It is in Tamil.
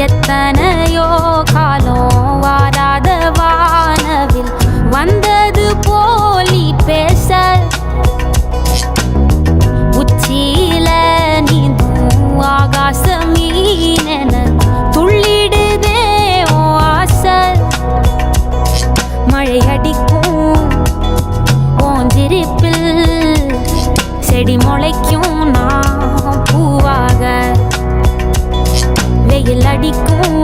எத்தனையோ காலம் வாராத வானவில் வந்தது போலி பேச உச்சியில நீந்தும் ஆகாச மீனென துள்ளிடுதே ஓ ஆசை. மழை அடிக்கும் ஓஞ்சிரிப்பில் செடி முளைக்கும் நான் பூவாக வெயில் அடிக்கும்